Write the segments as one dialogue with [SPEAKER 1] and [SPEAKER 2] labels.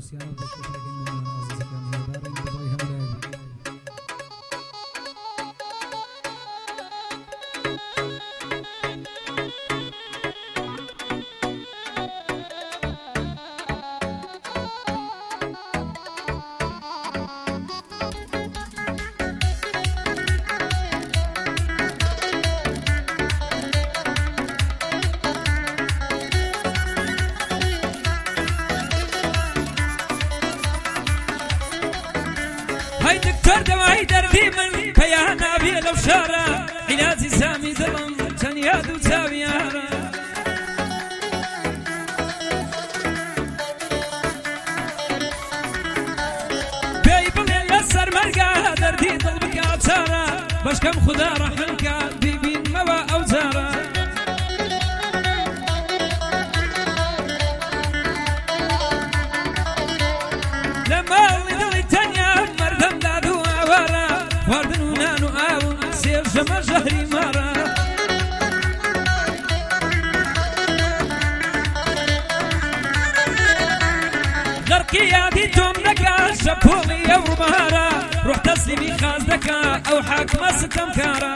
[SPEAKER 1] بوسیانە و دەشکەکەی منیان ئازیزەکان هێدارین بەدڵی هەمولایەوی
[SPEAKER 2] هاي دكتور دواي دردي من كيا نبي لو شارع علاجي سامي ظلم تنياد وتابيارا بيبل يسر مرقا دردي ضلبك عطارا باش كم خدا رحمك بيبين موا أوزارا لما جمع جهري مرة غرقي يادي توم دكا شبولي يا ورمهارة روح تسليمي خاز دكا أو حاكمة ستم كارة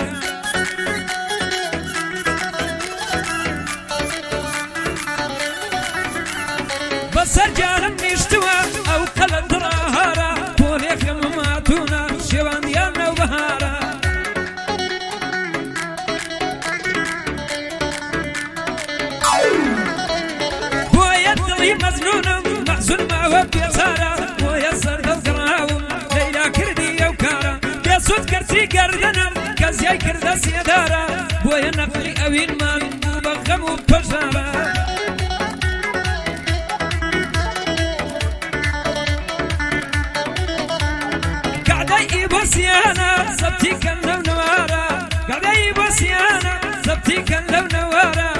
[SPEAKER 2] بس رجالا مشتوى أو قلب دراهارة بوليك مماتونا شوان ديالنا وبهارة مزنون محزون ما وقت يسارا ويسر القراوم ليلى كردي يا وكارا يا صوت كرتي قردنا كزياي كردا سيدارا بويا نقلي اوين مال وبغم وبتجارا قاعدة يبوسيانا سبتي كان لو نوارا قاعدة يبوسيانا سبتي كان لو نوارا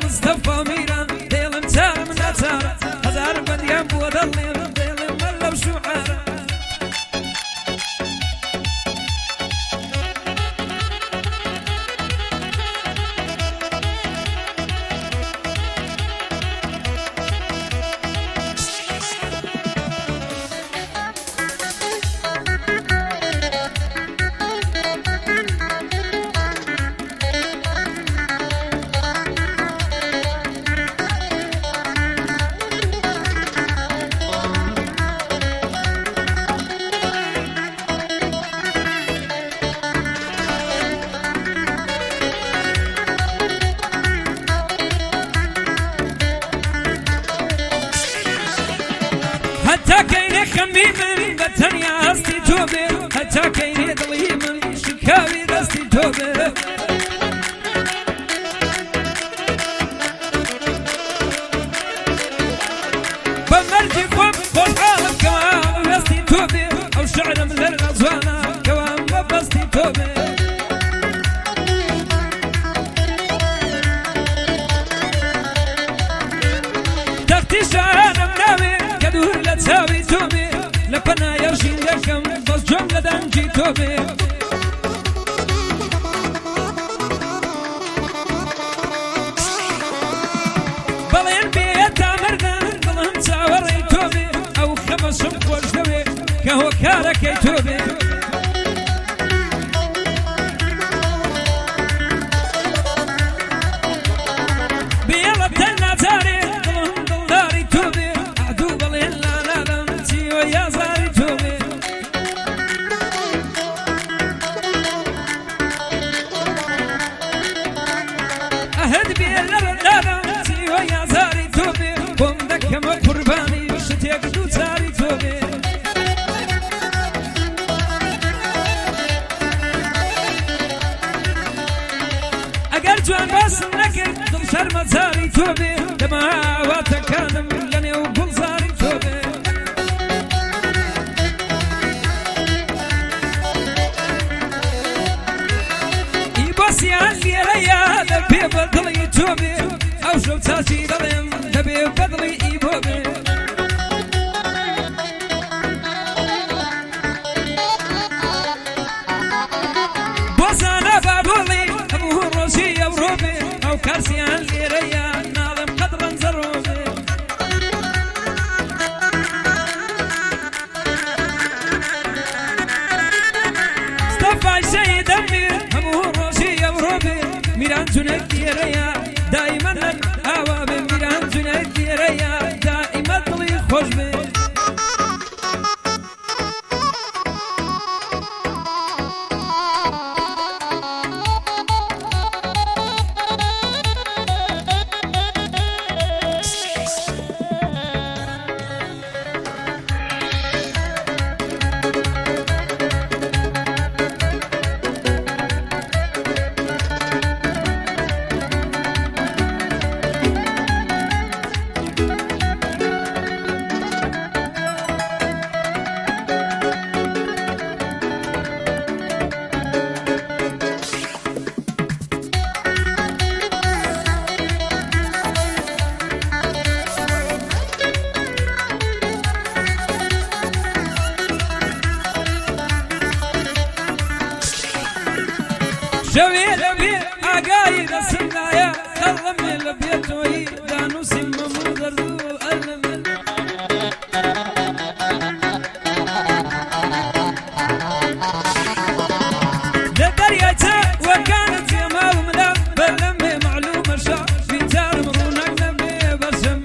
[SPEAKER 2] مصطفى ميران ديل متار من نتارة هزار بديان بود الليل ديل ملو شعارة حتى كاين خمي من بتنيا استي توبه حتى كاين ضلي من شكاوي دستي توبه بمرجي قوم والعالم كوام استي توبه او شعر من الغزوانه كوام بستي توبه تختي شعر مناوي كدور لا تساوي توبي لبنا يرشين لكم بس جملة دنجي توبي بلين بيت عمرنا بلهم تاوري توبي أو خمس شمق وجدوي كهو كاركي توبي بيلا بتلنا تاري بلهم دلاري توبي عدو بلين يا زاري توبي أهد بي اللبن سيو يا زاري توبي بوم دكم قرباني شتيك دو زاري توبي أقل جوان بس نكر دل شرم زاري توبي لما واتكانم لني وقل زاري توبي بسيان ليليا دبي بدلي توبي او شو تاجي دلم دبي بدلي ايبوبي كاسيان ليريا ناظم قدرا زروبي اصطفى سيد امير همه روسي يوروبي ميران زنك ليريا دائما الهوابي ميران زنك ليريا دائما طلي خوش بي شوي لبي عقايد السنايا خلم لبيت وهي دانو سم مدرزو المن لدريته وكانت يما وملا بلم معلومه شا في تار مرونك نبي بسم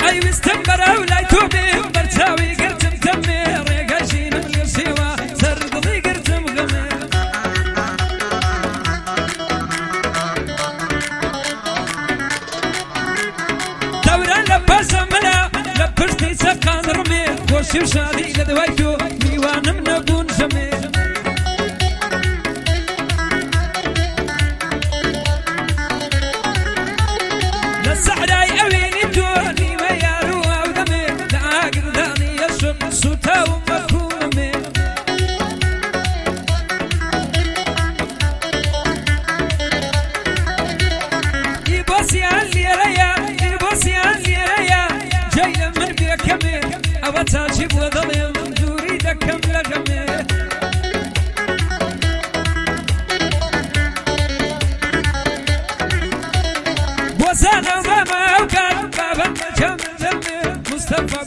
[SPEAKER 2] اي استنبر ولا توبي برتاوي قرتم تمير يقاشين من سوا سردي قرتم غمير دورا لباس ملا لبستي سقان رمي وشي وشادي لدويتو ديوان من ابون سمير للسحراي اويني توني ما ياروا ودمي لعاقر ذاني يشق سوتا ومكومي يبوسي علي ريا يبوسي علي ريا جاي من بيكمي او تاجب وظلم دوري دكم لقمي وسانا وما وكان بابا جم جمي مصطفى